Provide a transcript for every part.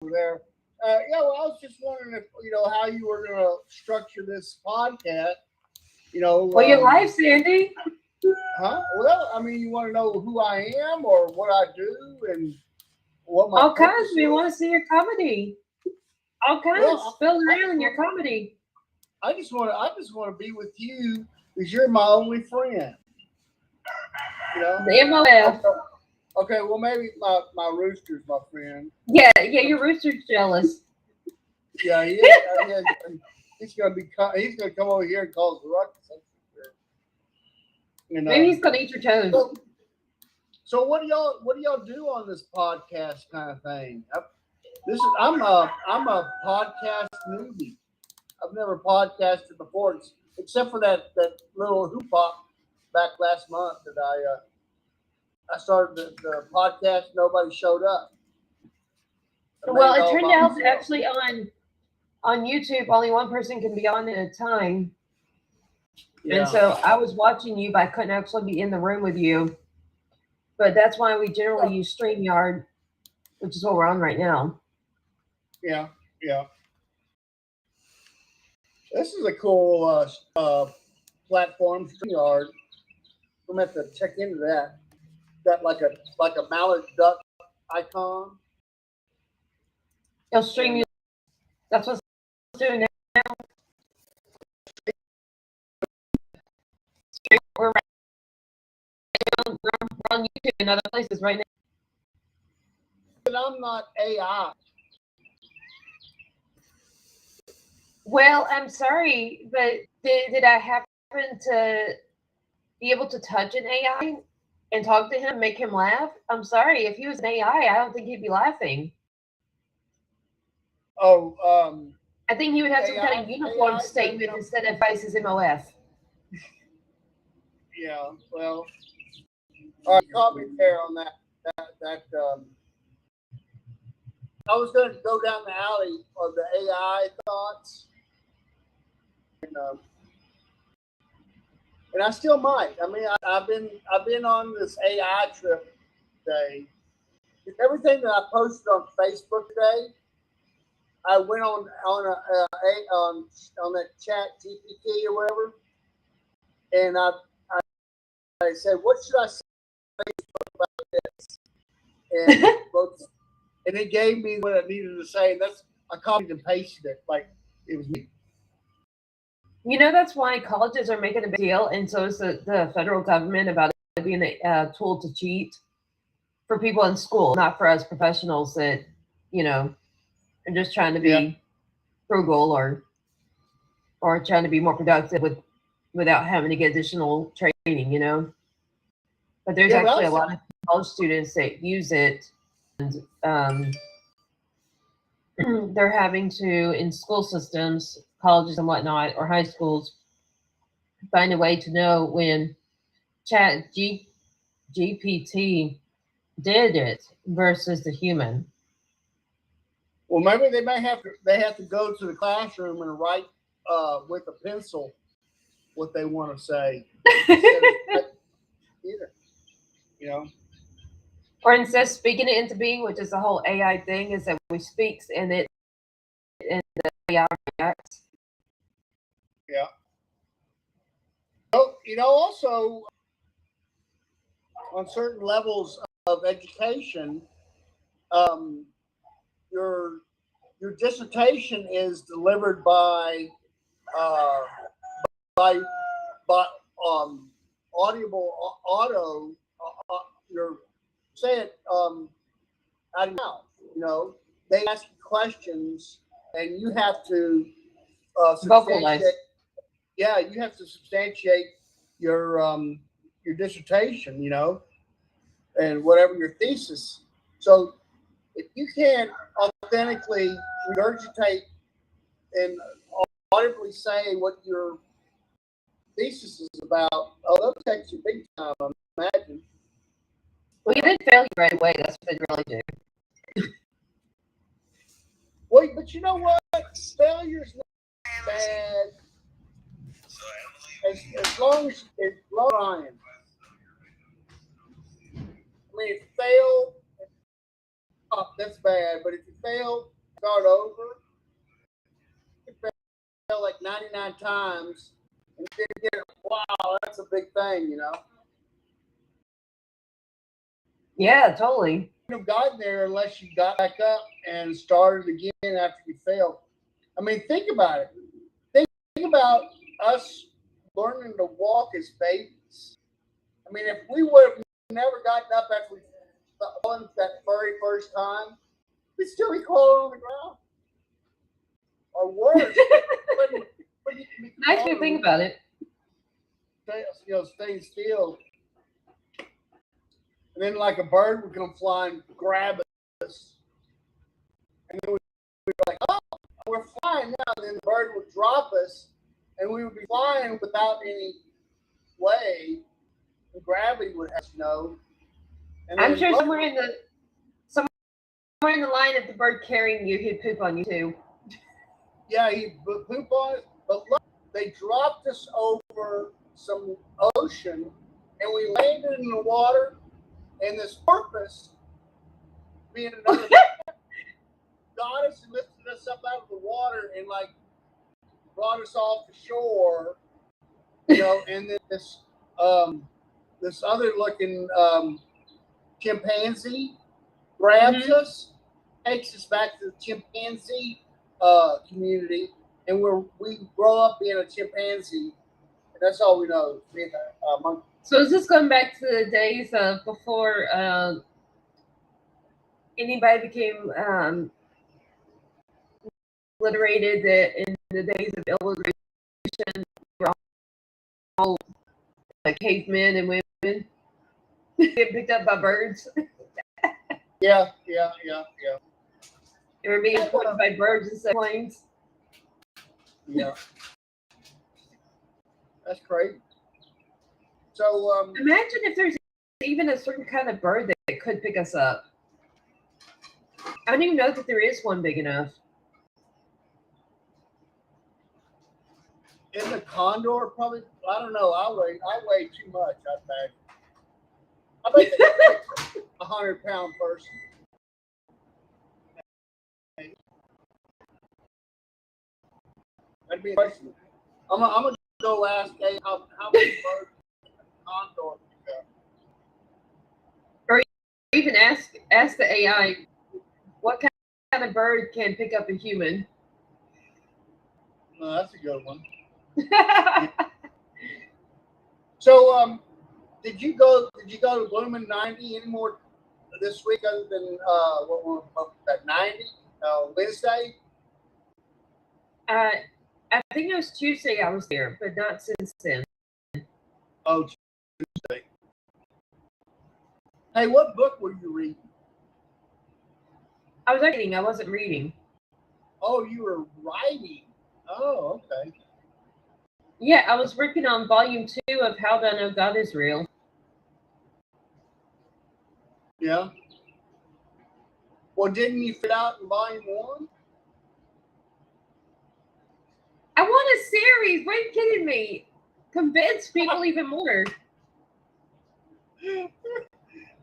there. Yeah, well, I was just wondering if how you were going to structure this podcast. Well, you're live, Sandy. Huh? Well, I mean, you want to know who I am or what I do and what my All kinds. purpose We is? want to see your comedy. All kinds. Well, Spill it out in your comedy. I just want to be with you because you're my only friend. The MOF. Okay, well maybe my rooster's my friend. Yeah, your rooster's jealous. Yeah, he is. He's gonna come over here and cause a ruckus. Maybe he's gonna eat your toes. So what do y'all do on this podcast kind of thing? I'm a podcast newbie. I've never podcasted before, except for that little hoop hop back last month that I started the podcast. Nobody showed up. Well, it turned out actually on YouTube, only one person can be on at a time. Yeah. And so I was watching you, but I couldn't actually be in the room with you. But that's why we generally use StreamYard, which is what we're on right now. Yeah. This is a cool platform, StreamYard. I'm gonna have to check into that. Got like a mallard duck icon. It'll stream you. That's what it's doing now. We're on YouTube and other places right now. But I'm not AI. Well, I'm sorry, but did I happen to be able to touch an AI and talk to him, make him laugh? I'm sorry. If he was an AI, I don't think he'd be laughing. Oh, I think he would have some kind of uniform statement instead of Vice's MOF. Yeah, well, all right, caught me there on that. I was going to go down the alley of the AI thoughts, and I still might. I mean, I've been on this AI trip today. Everything that I posted on Facebook today, I went on that chat GPT or whatever, and I said, what should I say about this? And it gave me what I needed to say, and I copied and pasted it like it was me. That's why colleges are making a big deal, and so is the federal government about it being a tool to cheat for people in school, not for us professionals that, are just trying to be frugal or trying to be more productive without having to get additional training, But there's actually a lot of college students that use it, and they're having to, in school systems, colleges and whatnot, or high schools, find a way to know when Chat GPT did it versus the human. Well, maybe they have to go to the classroom and write with a pencil what they want to say. Or instead of speaking it into being, which is the whole AI thing, is that we speak and the AI reacts. Yeah. So, also on certain levels of education, your dissertation is delivered by auto. Your say it out of mouth. They ask you questions, and you have to vocalize. Yeah, you have to substantiate your dissertation, and whatever your thesis. So if you can't authentically regurgitate and audibly say what your thesis is about, they'll take you big time, I imagine. Well, you didn't fail you right away. That's what they really do. Well, but you know what? Failure's not bad. As long as it's trying. I mean, fail that's bad. But if you fail, start over. If you fail like 99 times and you didn't get it, wow, that's a big thing, you know. Yeah, totally. You have gotten there unless you got back up and started again after you failed. I mean, think about it. Think about us learning to walk as babies. I mean, if we would have never gotten up after we fallen that very first time, we'd still be crawling on the ground. Or worse, but you can be Nice way to think about it. Staying still. And then, like a bird would come flying, grab us. And then we'd be like, oh, we're flying now. And then the bird would drop us, and we would be flying without any way. And gravity would have And I'm sure somewhere in the line of the bird carrying you, he'd poop on you too. Yeah, he'd poop on us. But look, they dropped us over some ocean, and we landed in the water. And this porpoise, being another got us and lifted us up out of the water and like brought us off the shore, and then this other looking chimpanzee grabs us, takes us back to the chimpanzee community, and we grow up being a chimpanzee, and that's all we know, being a monkey. So is this going back to the days of before anybody became liberated? That in the days of illiteration, we were all like cavemen and women get picked up by birds. Yeah. They were being poisoned by birds instead of planes. Yeah. That's crazy. So imagine if there's even a certain kind of bird that could pick us up. I don't even know that there is one big enough. In the condor, probably. I don't know. I weigh too much. I bet they 100-pound person. That'd be a question. I'm gonna go ask how many birds condor pick up. Or even ask the AI what kind of bird can pick up a human. No, that's a good one. So, did you go to Blooming 90 anymore this week other than what was that 90 Wednesday? I think it was Tuesday I was there, but not since then. Oh, Tuesday. Hey, what book were you reading? I was writing. I wasn't reading. Oh, you were writing. Oh, okay. Yeah, I was working on volume 2 of How Do I Know God Is Real. Yeah. Well, didn't you fit out in volume 1? I want a series. What are you kidding me? Convince people even more.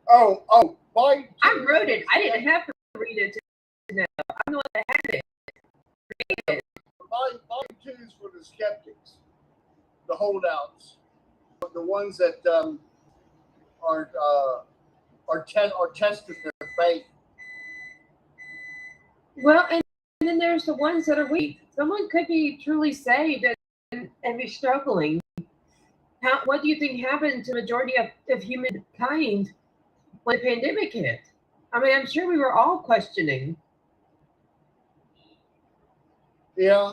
Oh, volume 2. I wrote it. I didn't have to read it to know. I'm the one that had it. Read it. Volume 2 is for the skeptics, the holdouts, the ones that are tested their faith. Well, and then there's the ones that are weak. Someone could be truly saved and be struggling. What do you think happened to the majority of humankind when the pandemic hit? I mean, I'm sure we were all questioning. Yeah.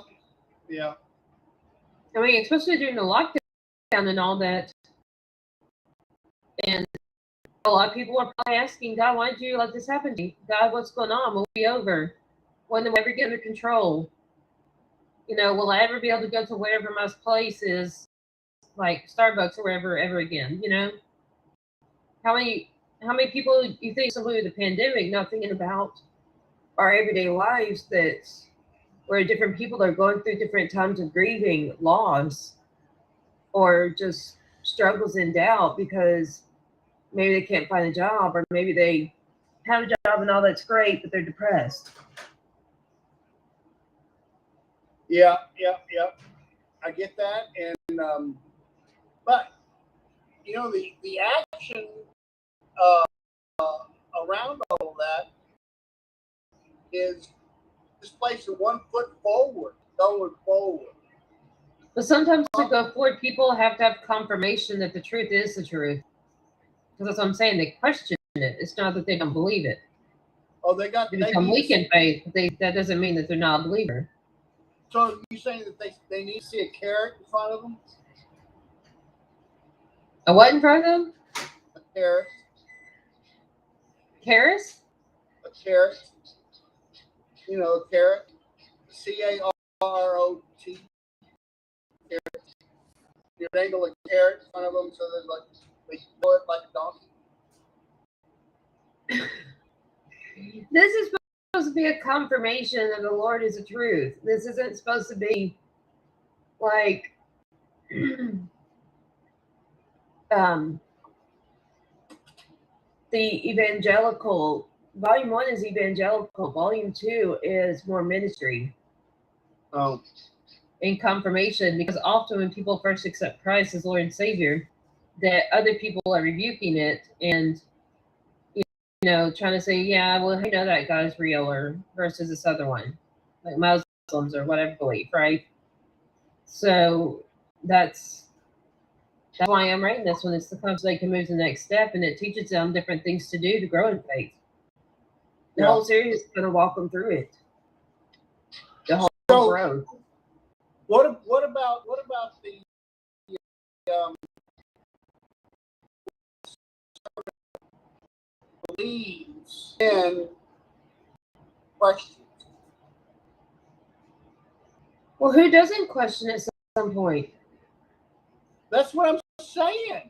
I mean, especially during the lockdown and all that. And a lot of people are probably asking, God, why did you let this happen to me? God, what's going on? Will it be over? When will I ever get under control? Will I ever be able to go to wherever my place is, like Starbucks or wherever, ever again? How many people you think simply with the pandemic not thinking about our everyday lives, that where different people are going through different times of grieving, loss, or just struggles and doubt because maybe they can't find a job, or maybe they have a job and all that's great, but they're depressed. Yeah. I get that, and but the action uh, around all of that is just placing 1 foot forward, going forward. But sometimes to go forward, people have to have confirmation that the truth is the truth. Because that's what I'm saying. They question it. It's not that they don't believe it. Oh, They become weak in faith. That doesn't mean that they're not a believer. So you're saying that they need to see a carrot in front of them? A what in front of them? A carrot. Carrots? A carrot. A carrot. CARROT. Carrot. You dangle a carrot in front of them so they throw it like a donkey. This is supposed to be a confirmation that the Lord is the truth. This isn't supposed to be like the evangelical. Volume 1 is evangelical. Volume 2 is more ministry. Oh. And confirmation, because often when people first accept Christ as Lord and Savior, that other people are rebuking it and trying to say, yeah, well, that God's real, or versus this other one, like Muslims or whatever belief, right? So that's why I'm writing this one. It's the so they can move to the next step, and it teaches them different things to do to grow in faith. The whole series is going to walk them through it. The whole growth. What about the believes in questions? Well, who doesn't question at some point? That's what I'm saying.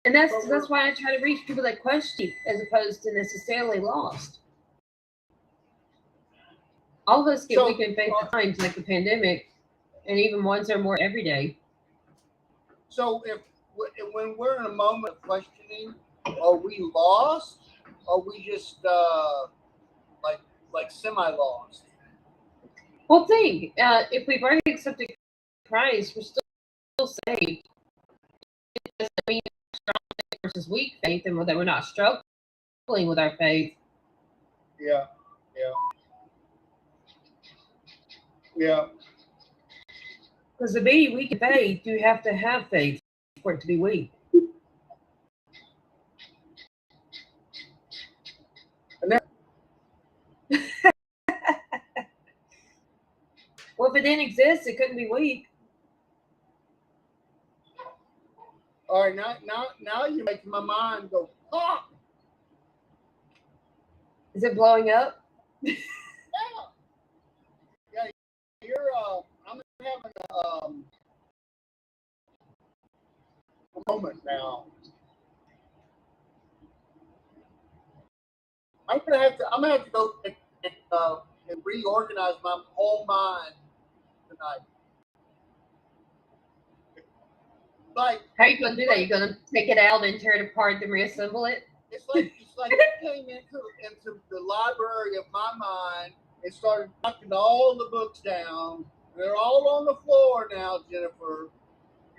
And that's why I try to reach people that question as opposed to necessarily lost. All of us get weak in faith at times, like the pandemic, and even ones that are more everyday. So when we're in a moment of questioning, are we lost? Or are we just like semi-lost? Well, think if we've already accepted Christ, we're still saved. It doesn't mean strong faith versus weak faith, and that we're not struggling with our faith. Yeah. Because to be weak in faith, you have to have faith for it to be weak. Well, if it didn't exist, it couldn't be weak. All right, now you're making my mind go pop. Is it blowing up? Yeah. I'm having a moment now. I'm gonna have to go and reorganize my whole mind tonight. Like, how are you gonna do that? You're gonna take it out and tear it apart and reassemble it? It's like you came into the library of my mind and started knocking all the books down. They're all on the floor now, Jennifer.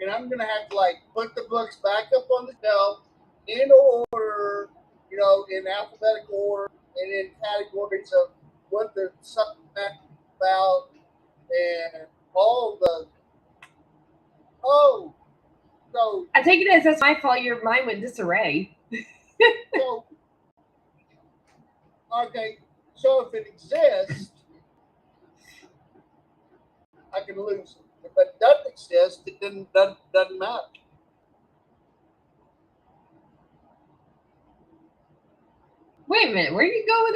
And I'm gonna have to put the books back up on the shelf in order, in alphabetical order and in categories of what they're about and all the so I take it as that's my fault. Your mind went disarray. so okay, so if it exists, I can lose it. If it doesn't exist, it doesn't matter. Wait a minute, where do you go with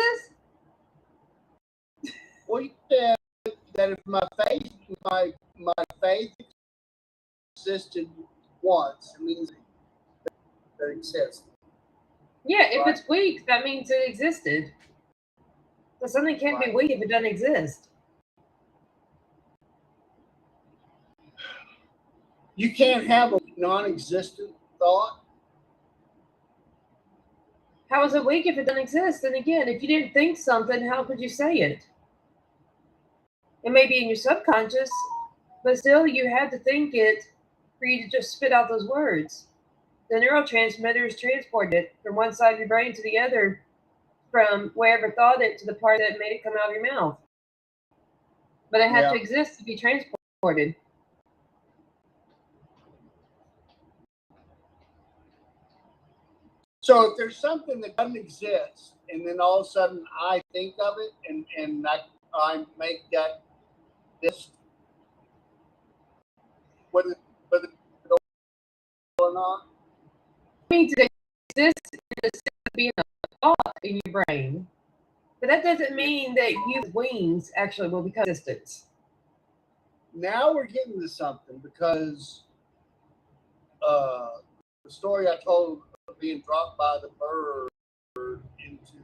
this? Well, you said that if my faith existed once, it means that it exists. Yeah, if it's weak, that means it existed. So something can't be weak if it doesn't exist. You can't have a non-existent thought. How is it weak if it doesn't exist? And again, if you didn't think something, how could you say it? It may be in your subconscious, but still you had to think it for you to just spit out those words. The neurotransmitters transported it from one side of your brain to the other, from wherever thought it to the part that made it come out of your mouth. But it had Yeah. to exist to be transported. So if there's something that doesn't exist, and then all of a sudden I think of it, and I make that this whether whether it's or not. It means it exists in the sense of being a thought in your brain. But that doesn't mean that you wings actually will become existence. Now we're getting to something because the story I told of being dropped by the bird into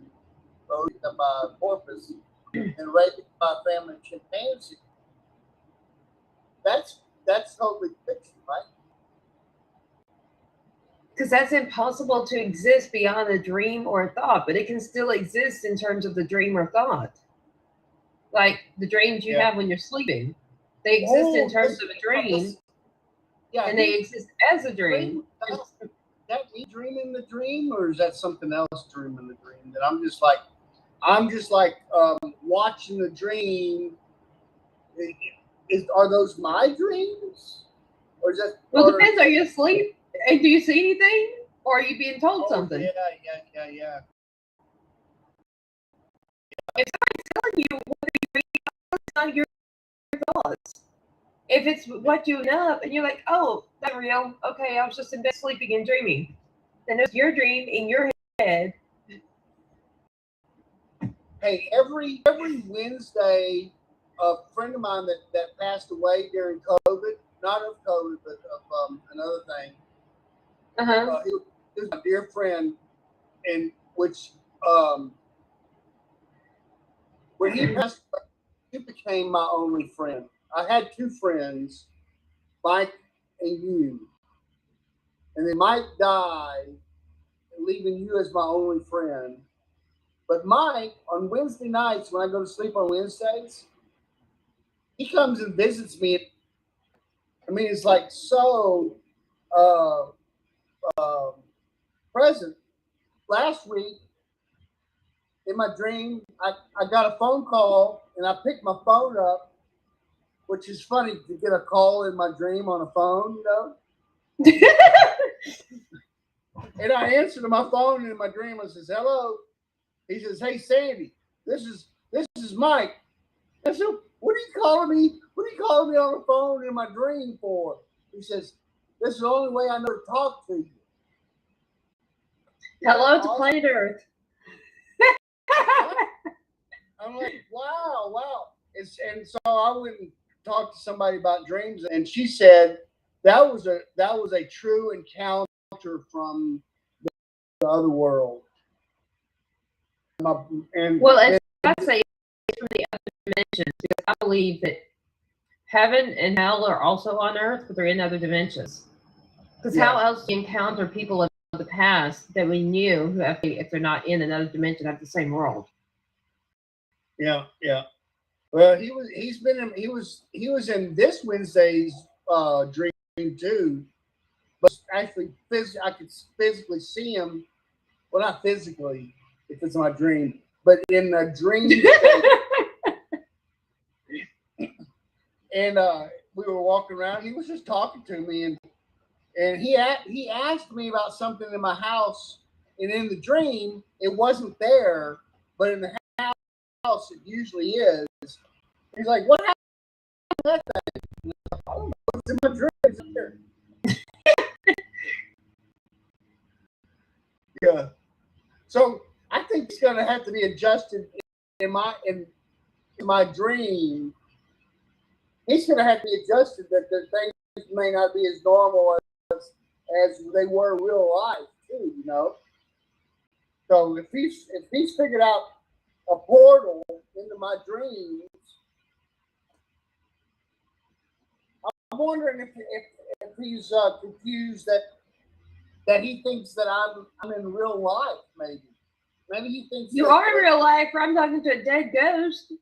by a porpoise and raised by a family of chimpanzee. That's totally fiction, right? Because that's impossible to exist beyond a dream or a thought, but it can still exist in terms of the dream or thought. Like the dreams you have when you're sleeping. They exist in terms of a dream, and they exist as a dream. Is that me dreaming the dream, or is that something else dreaming the dream? That I'm just like watching the dream. Are those my dreams, or is that? Well, it depends. Are you asleep? And do you see anything, or are you being told something? Yeah. If somebody's telling you what are you reading, it's not your thoughts. If it's what you know and you're like, oh, that's real. Okay, I was just in bed sleeping and dreaming. Then it's your dream in your head. Hey, every Wednesday, a friend of mine that passed away during COVID, not of COVID, but of another thing. He was my dear friend, and which when he passed away, he became my only friend. I had two friends, Mike and you, and then Mike died, leaving you as my only friend. But Mike, on Wednesday nights when I go to sleep on Wednesdays, he comes and visits me. I mean, it's like so uh, uh, present. Last week, in my dream, I got a phone call and I picked my phone up, which is funny to get a call in my dream on a phone, And I answered my phone in my dream. I says, "Hello." He says, "Hey, Sandy, this is Mike." I said, "What are you calling me? What are you calling me on the phone in my dream for?" He says, "This is the only way I know to talk to you." Hello to planet Earth. I'm like, wow. And so I went and talked to somebody about dreams, and she said that was a true encounter from the other world. Well, as I say, it's from the other dimensions, because I believe that heaven and hell are also on Earth, but they're in other dimensions. Because how else do you encounter people of the past that we knew who, if they're not in another dimension, have the same world? Yeah. Well, he was in this Wednesday's dream too, but actually, I could physically see him. Well, not physically, if it's my dream, but in a dream state. And we were walking around. He was just talking to me, and he asked me about something in my house. And in the dream, it wasn't there, but in the house, it usually is. He's like, "What happened to that thing?" I don't know. It's in my dream. It's there. Yeah. So I think it's going to have to be adjusted in my dream. He's going to have to be adjusted that the things may not be as normal as they were in real life too. So if he's figured out a portal into my dreams, I'm wondering if he's confused that he thinks that I'm in real life, maybe. Maybe he thinks You are in real life, or I'm talking to a dead ghost.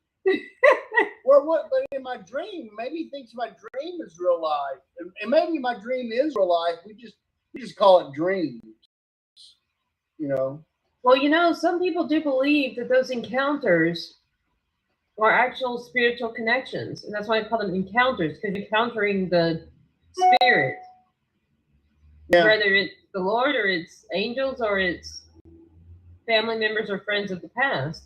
Well, what? But in my dream, maybe he thinks my dream is real life, and maybe my dream is real life. We just call it dreams, you know. Well, some people do believe that those encounters are actual spiritual connections, and that's why I call them encounters, because you're encountering the spirit, Yeah. whether it's the Lord or it's angels or it's family members or friends of the past.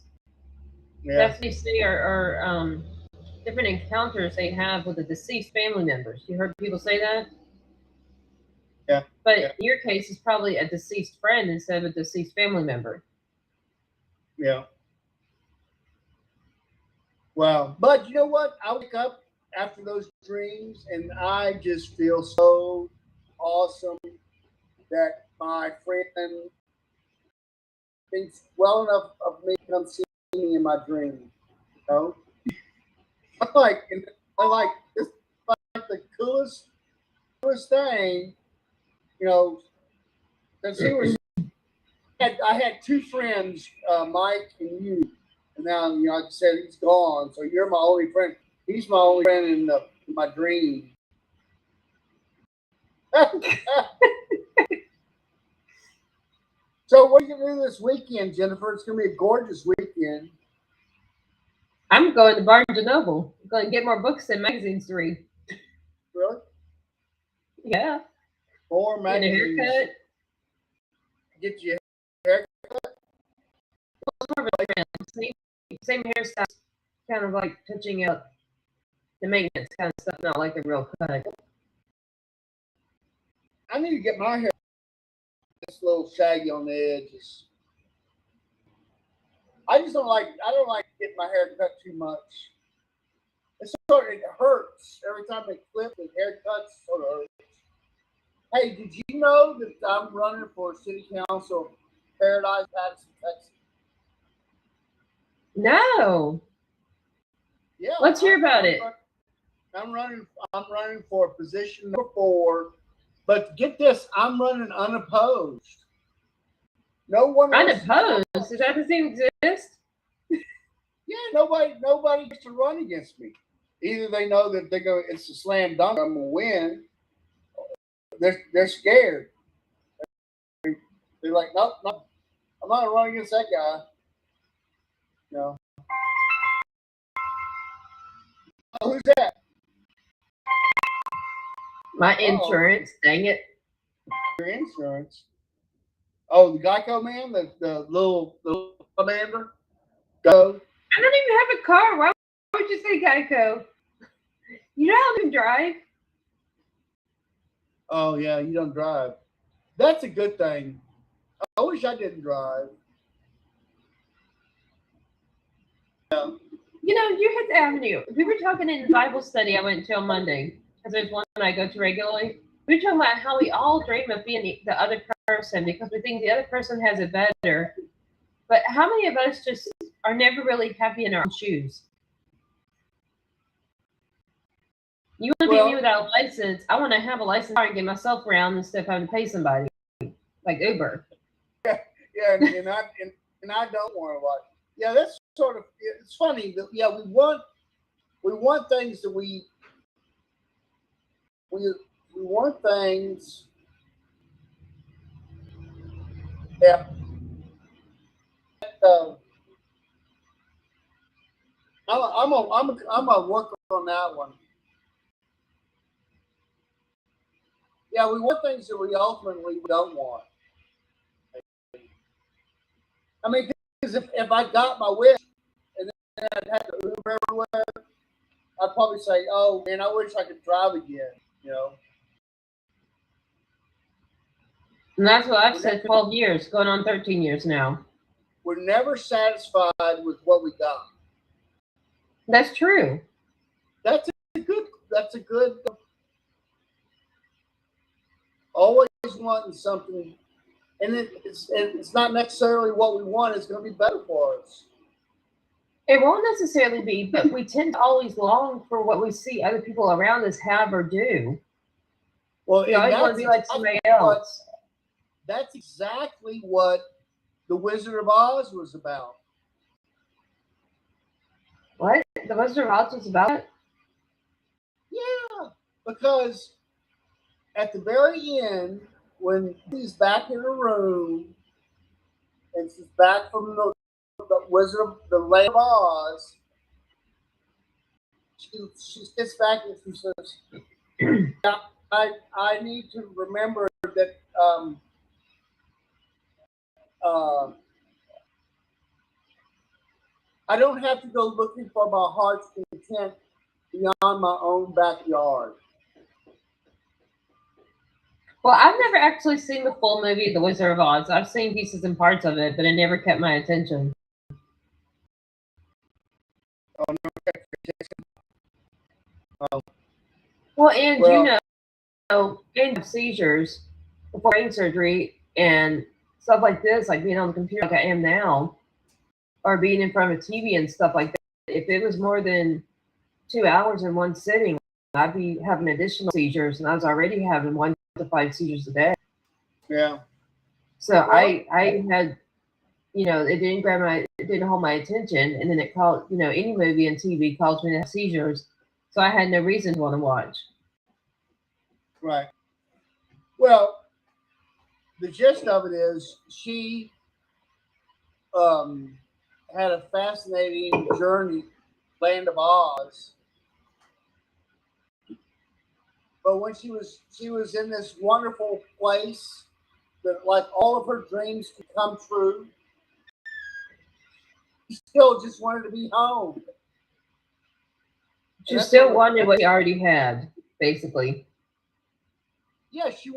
Yeah. That's what they say are different encounters they have with the deceased family members. You heard people say that? Yeah. But Yeah. in your case, it's probably a deceased friend instead of a deceased family member. Yeah. Wow. But you know what? I wake up after those dreams and I just feel so awesome that my friend thinks well enough of me to come see me in my dream. You know? I'm like, this is like the coolest thing, you know, because I had two friends, Mike and you, and now like I said, he's gone. So you're my only friend. He's my only friend in my dream. So what are you gonna do this weekend, Jennifer? It's gonna be a gorgeous weekend. I'm going to Barnes and Noble. I'm going to get more books and magazines to read. Really? Yeah. More Get a magazines. haircut. Get you a haircut. More of a trend. Same hairstyle. Kind of like touching up the maintenance kind of stuff, not like a real cut. I need to get my hair this little shaggy on the edges. I don't like getting my hair cut too much. It hurts every time they clip the haircuts. Sort of hurts. Hey, did you know that I'm running for City Council Paradise, Addison, Texas? No. Yeah. Let's hear about it. I'm running for position number 4, but get this, I'm running unopposed. No one unopposed. Does that even exist? Yeah, nobody gets to run against me. Either they know that it's a slam dunk, I'm gonna win. They're scared. They're like, nope, I'm not gonna run against that guy. No. Oh, who's that? My insurance. Dang it. Your insurance. Oh, the Geico man, the little commander. Go. I don't even have a car. Why would you say Geico? You know how to drive? Oh yeah, you don't drive. That's a good thing. I wish I didn't drive. Yeah. You hit the avenue. We were talking in the Bible study I went to on Monday, because there's one I go to regularly. We were talking about how we all dream of being the other person because we think the other person has it better. But how many of us just are never really happy in our own shoes? You want to be me without a license. I want to have a license and get myself around instead of having to pay somebody, like Uber. Yeah, and I don't want to watch. Yeah, that's sort of. It's funny that we want things that we want things. Yeah. I'm a work on that one. Yeah, we want things that we ultimately don't want. I mean, because if I got my wish and then I'd have to Uber everywhere, I'd probably say, "Oh man, I wish I could drive again." You know. And that's what I've said for 12 years, going on 13 years now. We're never satisfied with what we got. That's true. That's a good. Always wanting something, and it's not necessarily what we want. It's going to be better for us. It won't necessarily be, but we tend to always long for what we see other people around us have or do. Well, you always want to be like somebody else. That's exactly what The Wizard of Oz was about. What? The Wizard of Oz was about it? Yeah, because at the very end, when he's back in the room and she's back from the Wizard of the Land of Oz, she sits back and she says, yeah, I need to remember that uh, I don't have to go looking for my heart's content beyond my own backyard. Well, I've never actually seen the full movie, The Wizard of Oz. I've seen pieces and parts of it, but it never kept my attention. Oh, no. Well, and you know, and seizures before brain surgery and stuff like this, like being on the computer like I am now, or being in front of a TV and stuff like that. If it was more than 2 hours in one sitting, I'd be having additional seizures, and I was already having 1 to 5 seizures a day. Yeah. So well, I had, you know, it didn't hold my attention, and then it called, you know, any movie and TV caused me to have seizures, so I had no reason to want to watch. Right. Well, the gist of it is she had a fascinating journey, Land of Oz. But when she was in this wonderful place that like all of her dreams could come true, she still just wanted to be home. She still wanted what she already had, basically. Yeah, she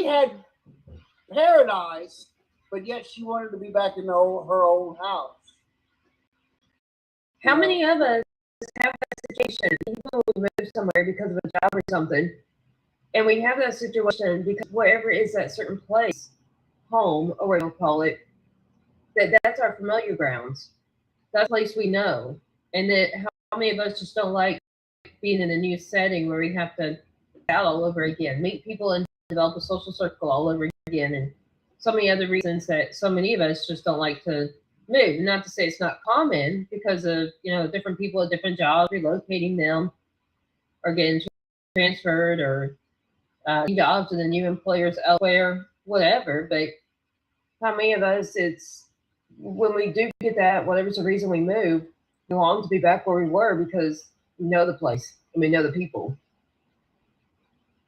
had paradise, but yet she wanted to be back in her old house. How many of us have that situation, even when we move somewhere because of a job or something, and we have that situation because wherever is that certain place, home, or whatever you call it, that's our familiar grounds. That's a place we know. And that how many of us just don't like being in a new setting where we have to out all over again, meet people and develop a social circle all over again, and so many other reasons that so many of us just don't like to move. Not to say it's not common, because of, you know, different people at different jobs, relocating them or getting transferred, or jobs and the new employers elsewhere, whatever. But how many of us, it's when we do get that, whatever's the reason we move, we long to be back where we were because we know the place and we know the people.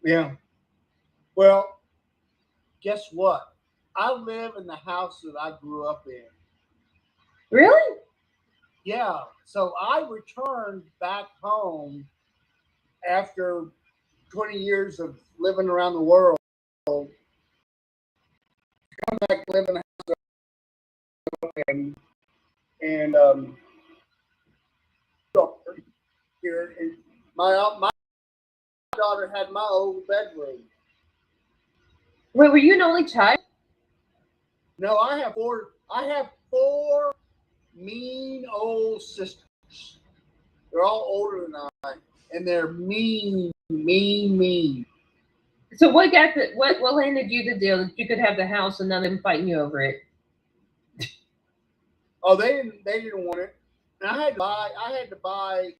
Yeah. Well, guess what? I live in the house that I grew up in. Really? Yeah. So I returned back home after 20 years of living around the world. Come back, live in the house, and here, and my daughter had my old bedroom. Wait, were you an only child? No, I have four mean old sisters. They're all older than I, and they're mean. So what landed you the deal that you could have the house and none of them fighting you over it? Oh, they didn't want it, and I had to buy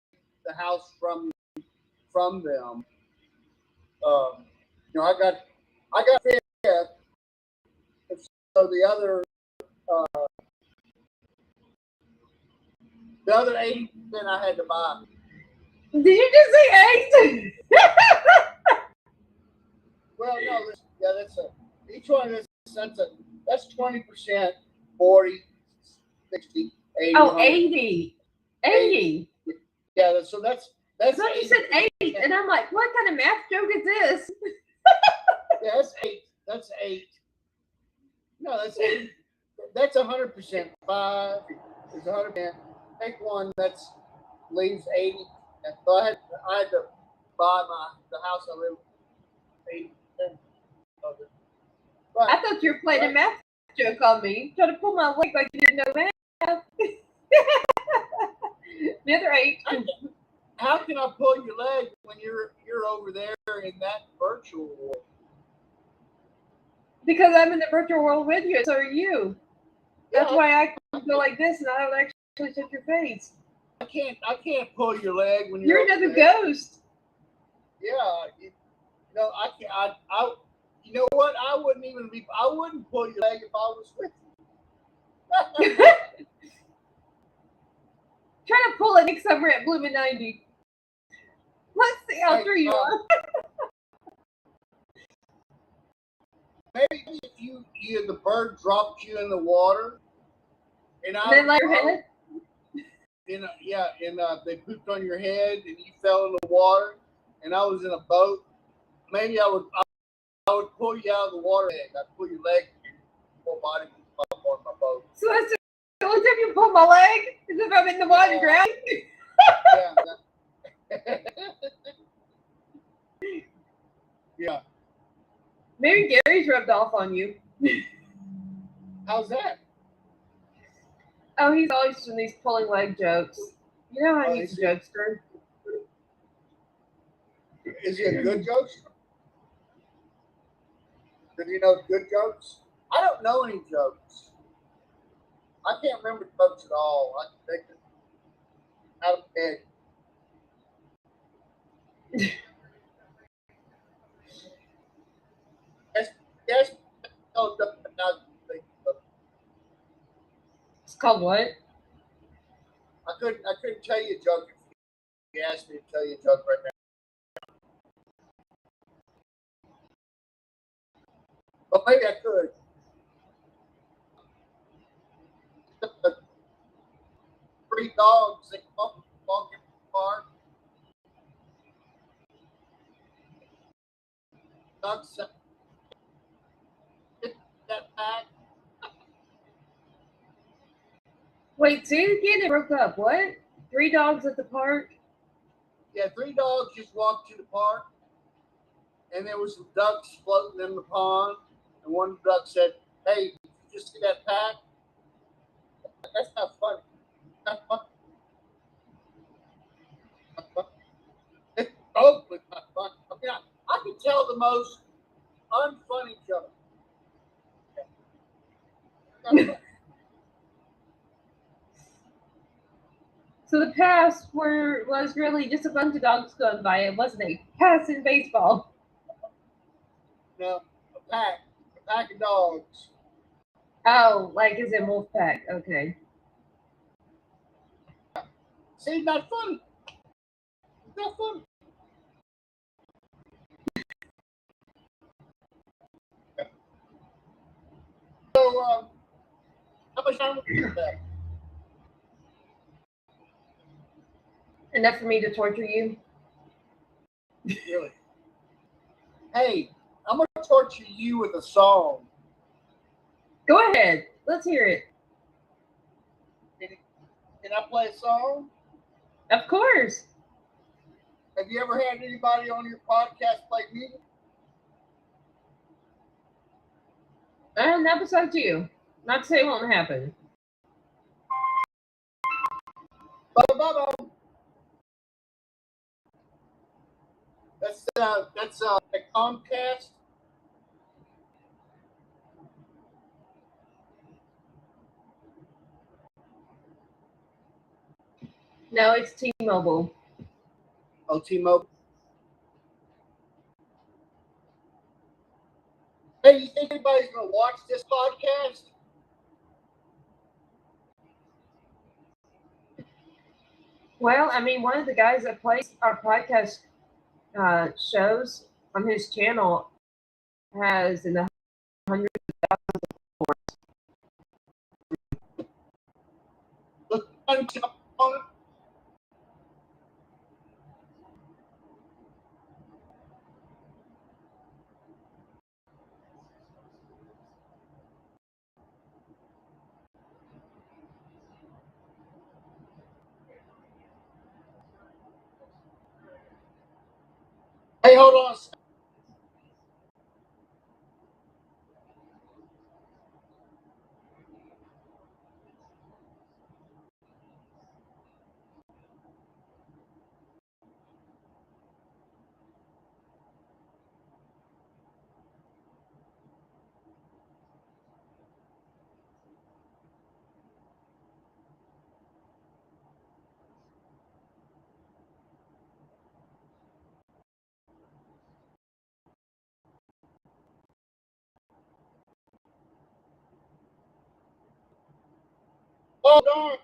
the house from them. You know, I got fifth, and so the other 80% I had to buy. Did you just say 8? Well, no, that's each one is that's 20%, 40, 60, 80. Oh, 80. 80. Yeah, so that's. So you said 8, and I'm like, what kind of math joke is this? Yeah, that's 8. That's 8. No, that's 8. That's 100%. 5 is 100%. Take one, that's leaves 80. So I had to buy the house I live in. 80% of it. But, I thought you were playing a math joke on me, trying to pull my leg like you didn't know math. The other 8. How can I pull your leg when you're over there in that virtual world? Because I'm in the virtual world with you, and so are you. That's Yeah, why I go like this, and I don't actually touch your face. I can't pull your leg when You're over another there. ghost. Yeah, no, I can't. You know what? I wouldn't pull your leg if I was with you. Try to pull a Nick somewhere at Bloomin' 90. Let's see how true you are. Maybe if the bird dropped you in the water, and And then like your head. They pooped on your head, and you fell in the water, and I was in a boat. Maybe I would pull you out of the water. I'd pull your leg, and your whole body would pop on my boat. So that's the only time you pull my leg is if I'm in the water drowning. Yeah. Yeah. Maybe Gary's rubbed off on you. How's that? Oh, he's always doing these pulling leg jokes. You know how he's a jokester. Is he a good jokester? Does he know good jokes? I don't know any jokes. I can't remember jokes at all. I can think it out of head. Yes, no, It's called what? I couldn't tell you a joke if you asked me to tell you a joke right now. But maybe I could. Three dogs that walk in the park. Dogs that back. Wait, say it again. It broke up. What? 3 dogs at the park? Yeah, three dogs just walked to the park, and there was some ducks floating in the pond. And one duck said, "Hey, did you just see that pack? That's not funny. Not funny. Not funny. It's totally not funny. I mean, I can tell the most unfunny joke. So the pass was really just a bunch of dogs going by. It wasn't a pass in baseball. No, a pack of dogs. Oh, like is in wolf pack. Okay. See, not funny. Not funny. So, how much time we got left? Enough for me to torture you? Really? Hey, I'm gonna torture you with a song. Go ahead. Let's hear it. Can I play a song? Of course. Have you ever had anybody on your podcast play music? Not besides you. Not to say it won't happen. Ba-ba-ba-ba. That's a Comcast. No, it's T-Mobile. Oh, T-Mobile. Hey, you think anybody's gonna watch this podcast? Well, I mean, one of the guys that plays our podcast shows on his channel has in the hundreds of Look, on it. Hey, hold on a second. Oh, darn.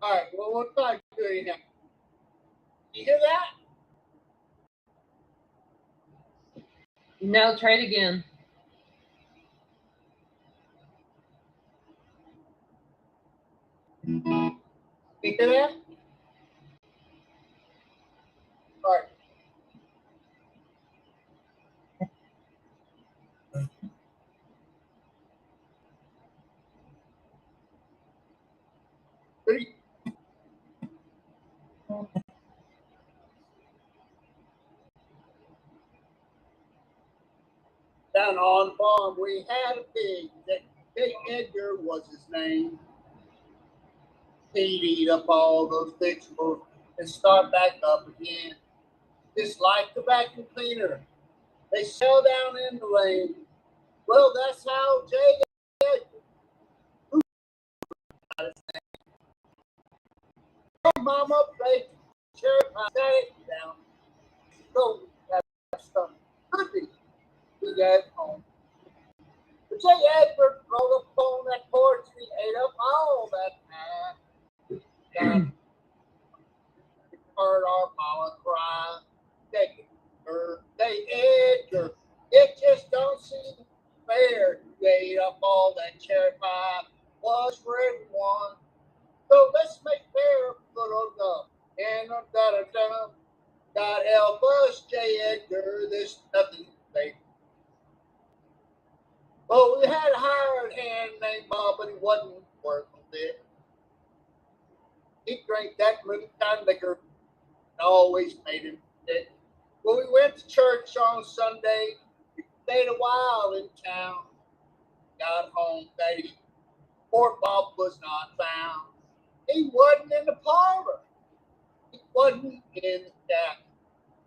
All right, well, we'll try to do it again. You hear that? No, try it again. You hear that? All right. Ready? Down on the farm, we had a pig. Big Edgar was his name. He'd eat up all those vegetables and start back up again. Just like the vacuum cleaner, they sell down in the lane. Well, that's how J. Edgar got his name. Mama played cherry pie, got it down. So that stuff could be. We got home. But J. Edgar rolled up on that porch and he ate up all that pie. Heard our mama cry. Edgar, it just don't seem fair. You ate up all that cherry pie. Was for everyone. So let's make fair little dumb. And God help us, J. Edgar. There's nothing to say. Well, we had a hired hand named Bob, but he wasn't worth a bit. He drank that moonshine liquor and always made him sick. Well, we went to church on Sunday. We stayed a while in town. Got home that evening. Poor Bob was not found. He wasn't in the parlor. He wasn't in the shack.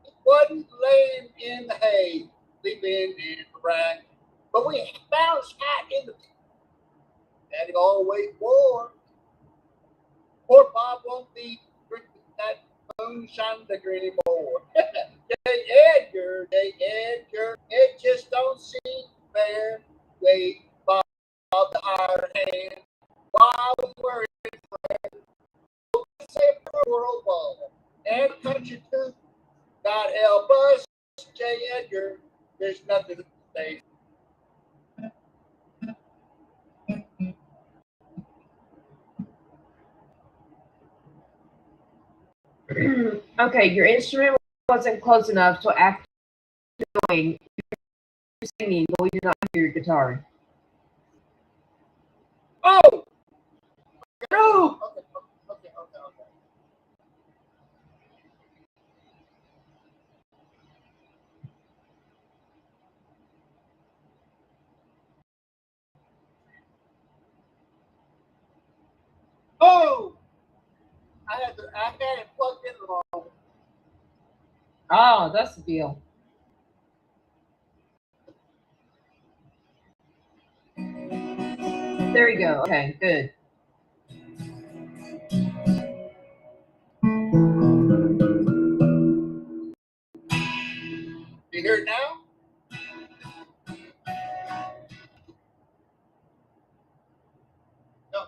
He wasn't laying in the hay, sleeping in the rack. But we found his hat in the that he always wore. Poor Bob won't be drinking that moonshine liquor anymore. J. Edgar, it just don't seem fair. Wait, Bob the hired hand. While we were in prayer, let's say a world ball and country too. God help us, J. Edgar. There's nothing to say. Okay, your instrument wasn't close enough to act annoying. You're singing, but we did not hear your guitar. Oh! No! Okay. Oh! I had it plugged in wrong. Oh, that's the deal. There you go. Okay, good. You hear it now? No.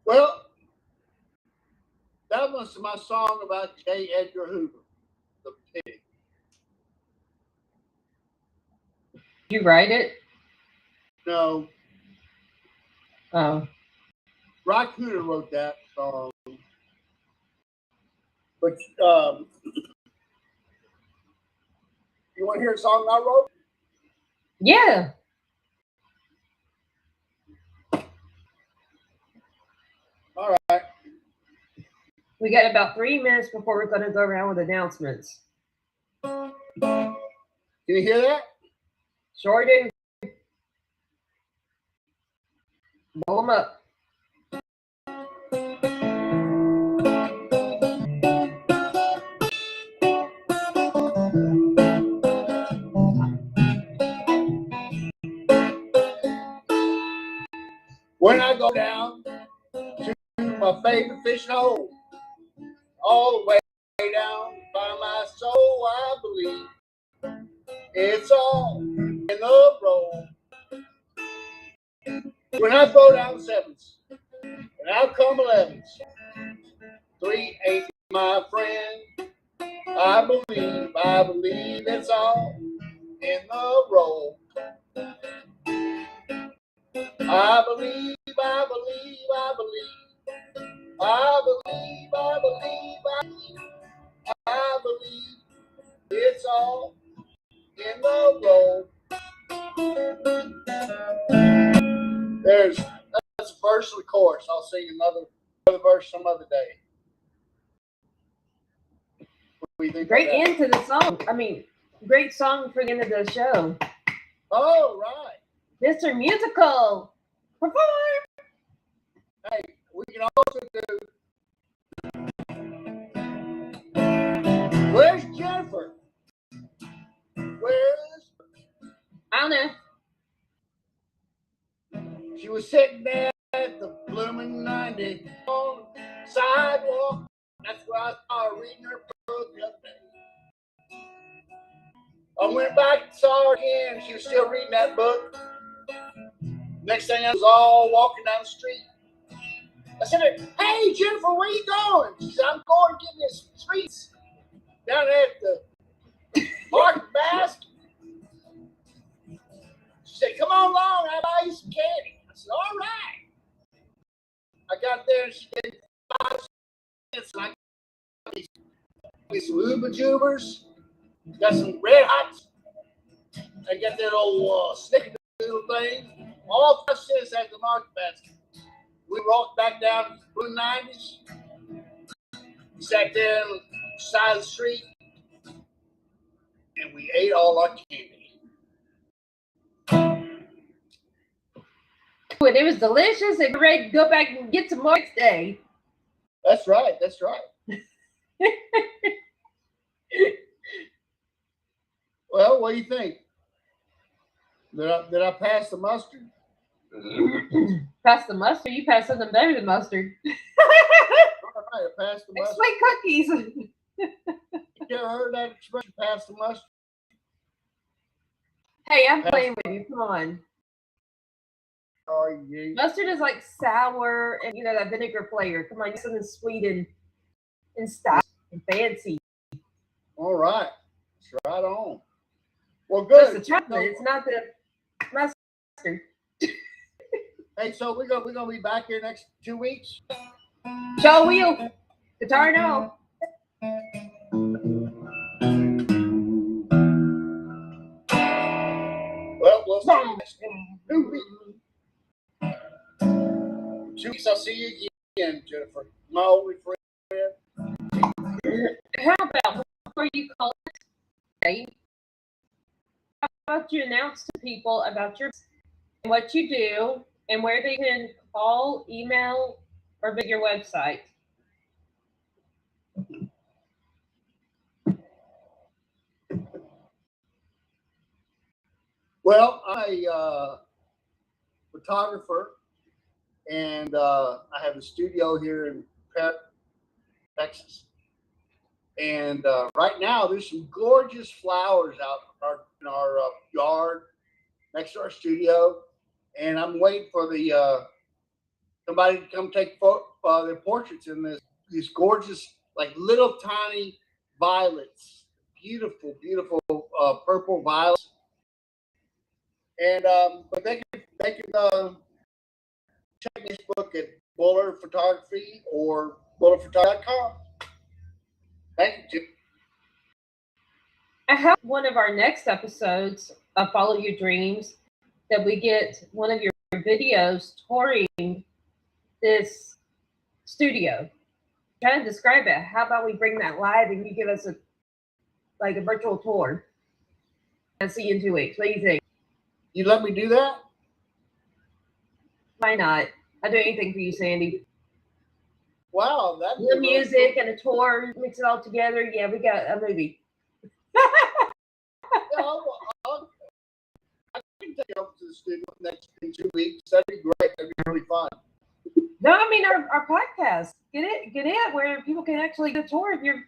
Well, that was my song about J. Edgar Hoover, the pig. Did you write it? No, Oh. Rock Hooter wrote that song. But you want to hear a song I wrote? Yeah. All right. We got about 3 minutes before we're going to go around with announcements. Can you hear that? Sure do. Blow them up. When I go down to my favorite fishing hole, all the way down when I throw down sevens, and out come 11s, 3 ain't my friend. I believe it's all in the roll. I believe it's all in the roll. That's a verse of the chorus. I'll sing another verse some other day. Great end to the song. I mean, great song for the end of the show. Oh, right. Mr. Musical. Perform. Hey, we can also do. Where's Jennifer? I don't know. She was sitting there at the blooming 90 on the sidewalk. That's where I saw her reading her book the other day. I went back and saw her again. She was still reading that book. Next thing I was all walking down the street. I said, "Hey, Jennifer, where you going?" She said, "I'm going to get me some sweets down there at the market basket." She said, "Come on along, I'll buy you some candy." I said, "All right." I got there and she gave me 5 cents and I got me some Uber Jubers, got some Red Hots, I got that old snickerdoodle thing, all 5 cents at the market basket. We walked back down to the Blue 90s, sat there on the side of the street, and we ate all our candy. When it was delicious and ready to go back and get some more next day. That's right. That's right. Well, what do you think? Did I pass the mustard? Pass the mustard? You passed something better than mustard. All right, I passed the mustard. Sweet cookies. You ever heard that expression, pass the mustard? Hey, I'm playing with you. Come on. Oh, yeah. Mustard is like sour and, that vinegar flavor. Come on, something sweet and style and fancy. All right. It's right on. Well, good. It's the chocolate. It's not the mustard. Hey, so we're gonna be back here next 2 weeks. Show wheel. Guitar no. Well, we'll see you next 2 weeks. 2 weeks, I'll see you again, Jennifer. My only friend. How about before you call it today, how about you announce to people about what you do and where they can call, email, or visit your website? Well, I'm a photographer, and I have a studio here in Texas. And right now, there's some gorgeous flowers out in our yard next to our studio, and I'm waiting for somebody to come take their portraits in these gorgeous, like little tiny violets, beautiful, beautiful purple violets. And but they can check this book at Buller Photography or bullerphotography.com. Thank you, Jim. I hope one of our next episodes of Follow Your Dreams that we get one of your videos touring this studio. Kind of describe it. How about we bring that live and you give us a virtual tour? I'll see you in 2 weeks. What do you think? You let me do that? Why not? I'll do anything for you, Sandy. Wow, that's the music and a tour, mix it all together. Yeah, we got a movie. I can take you over to the studio in 2 weeks. That'd be great. That'd be really fun. No, I mean our podcast. Get it where people can actually get a tour if you're.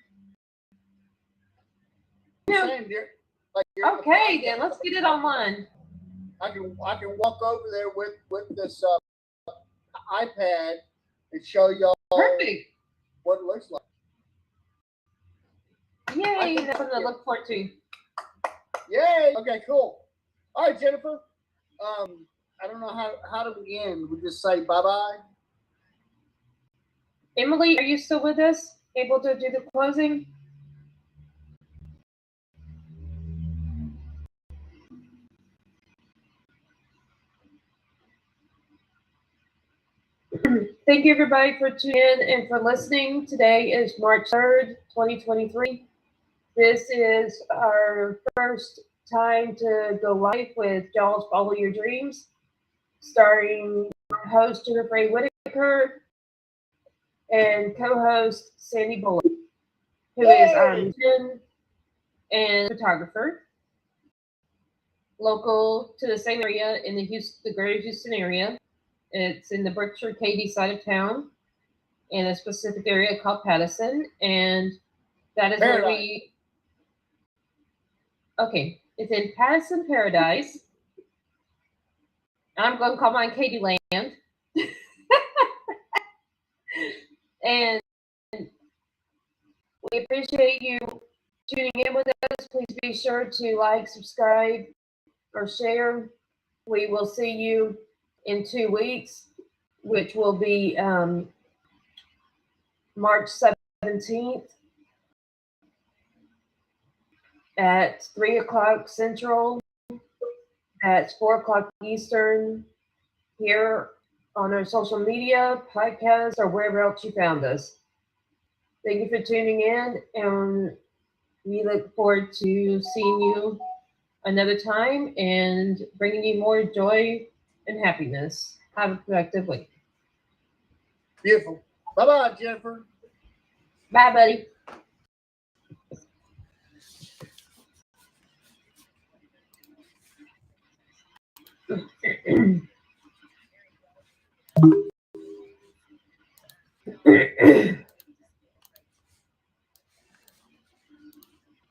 Okay, then let's get it online. I can walk over there with this iPad and show y'all Perfect. what it looks like. Yay, that's something to look forward to. Yay! Okay, cool. All right, Jennifer. I don't know how do we end. We just say bye-bye. Emily, are you still with us? Able to do the closing? Thank you, everybody, for tuning in and for listening. Today is March 3rd, 2023. This is our first time to go live with Y'all's Follow Your Dreams, starring host Jennifer Whitaker and co-host Sandy Bullock, who is our musician and photographer, local to the same area in the greater Houston area. It's in the Berkshire Katy side of town, in a specific area called Patterson, and that is where we. Okay, it's in Patterson Paradise. I'm going to call mine Katy Land. And we appreciate you tuning in with us. Please be sure to like, subscribe, or share. We will see you in 2 weeks, which will be March 17th at 3 o'clock Central. That's 4 o'clock Eastern, here on our social media, podcast, or wherever else you found us. Thank you for tuning in, and we look forward to seeing you another time and bringing you more joy and happiness. Have a productive week. Beautiful. Bye-bye, Jennifer. Bye, buddy.